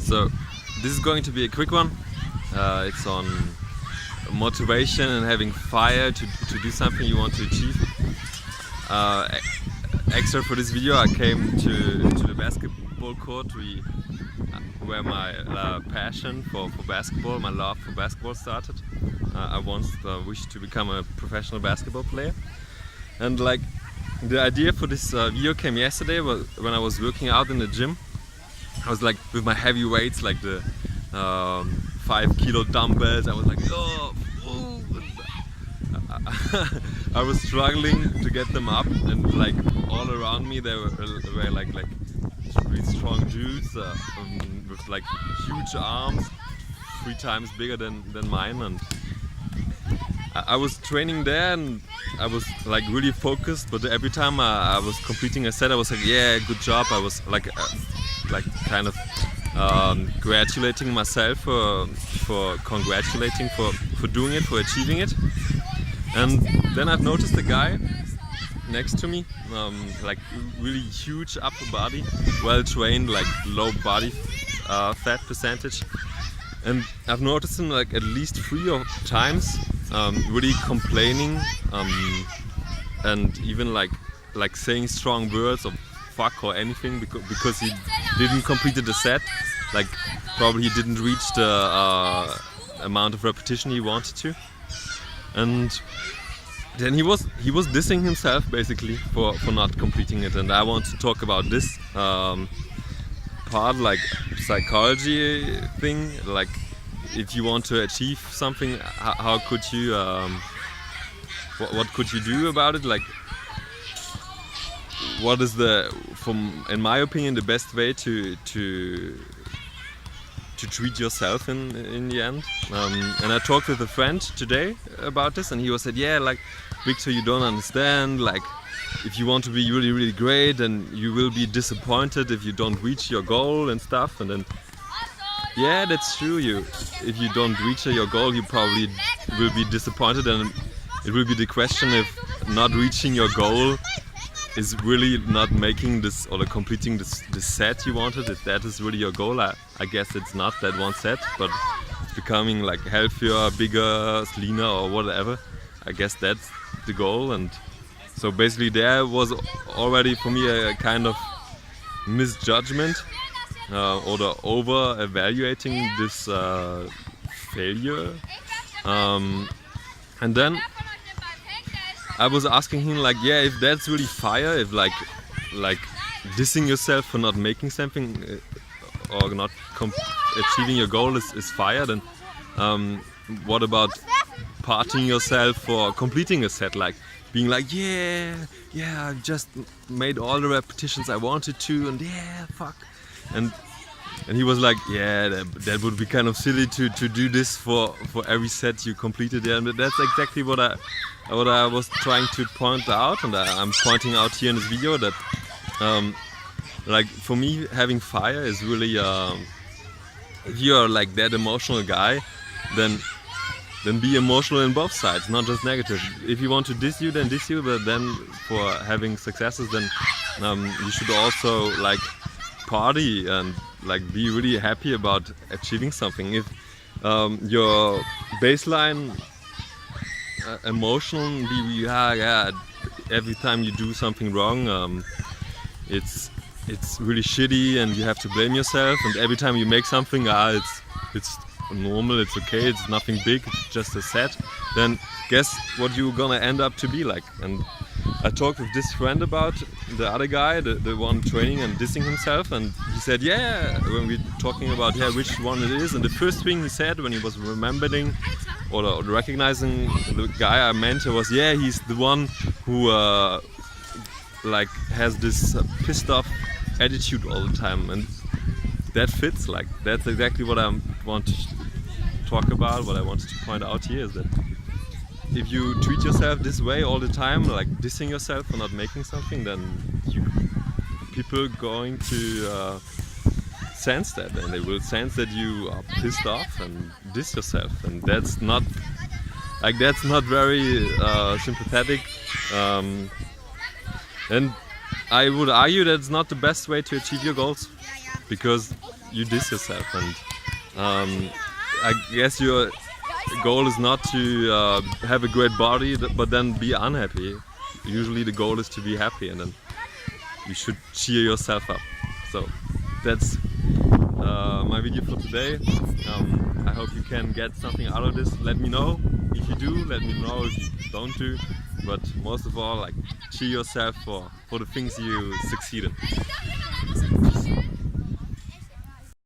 So this is going to be a quick one. It's on motivation and having fire to do something you want to achieve. Extra for this video, I came to the basketball court where my passion for basketball, my love for basketball started. I once wished to become a professional basketball player, and like the idea for this video came yesterday when I was working out in the gym. I was like with my heavy weights, like the 5 kilo dumbbells. I was like, oh, I was struggling to get them up, and like all around me there were like really strong dudes with like huge arms, 3 times bigger than mine, and I was training there and I was like really focused, but every time I was completing a set I was like, yeah, good job. I was like kind of congratulating myself for doing it, for achieving it. And then I've noticed a guy next to me, like really huge upper body, well trained, like low body fat percentage, and I've noticed him like at least 3 times really complaining and even like saying strong words of fuck or anything because he didn't complete the set. Like probably he didn't reach the amount of repetition he wanted to, and then he was dissing himself basically for not completing it. And I want to talk about this part, like psychology thing. Like if you want to achieve something, how could you what could you do about it? Like what is in my opinion, the best way to treat yourself in the end. And I talked with a friend today about this, and he was said, yeah, like, Victor, you don't understand, like if you want to be really, really great, then you will be disappointed if you don't reach your goal and stuff. And then yeah, that's true, if you don't reach your goal, you probably will be disappointed, and it will be the question if not reaching your goal is really not making this or completing this set you wanted. If that is really your goal, I guess it's not that one set, but it's becoming like healthier, bigger, leaner or whatever. I guess that's the goal. And so basically there was already for me a kind of misjudgment or the over evaluating this failure. And then I was asking him like, yeah, if that's really fire, if like dissing yourself for not making something or not achieving your goal is fire, then what about partying yourself for completing a set, like being like, yeah, I just made all the repetitions I wanted to, and yeah, fuck. And he was like, yeah, that would be kind of silly to do this for every set you completed. Yeah, and that's exactly what I was trying to point out, and I'm pointing out here in this video that like for me having fire is really if you're like that emotional guy, then be emotional in both sides, not just negative. If you want to diss you, then diss you, but then for having successes, then you should also like party and like be really happy about achieving something. If your baseline emotional be yeah, every time you do something wrong, it's really shitty and you have to blame yourself, and every time you make something, it's normal, it's okay, it's nothing big, it's just a set, then guess what you're gonna end up to be like. And I talked with this friend about the other guy, the one training and dissing himself, and he said, yeah, when we're talking about which one it is, and the first thing he said when he was remembering or recognizing the guy I meant was, yeah, he's the one who like has this pissed off attitude all the time, and that fits. Like that's exactly what I want to talk about. What I wanted to point out here is that if you treat yourself this way all the time, like dissing yourself for not making something, then people going to sense that, and they will sense that you are pissed off and diss yourself, and that's not very sympathetic, and I would argue that's not the best way to achieve your goals, because you diss yourself, and I guess your goal is not to have a great body but then be unhappy. Usually the goal is to be happy, and then you should cheer yourself up. So that's my video for today. I hope you can get something out of this. Let me know if you do, let me know if you don't do, but most of all, like, cheer yourself for the things you succeeded.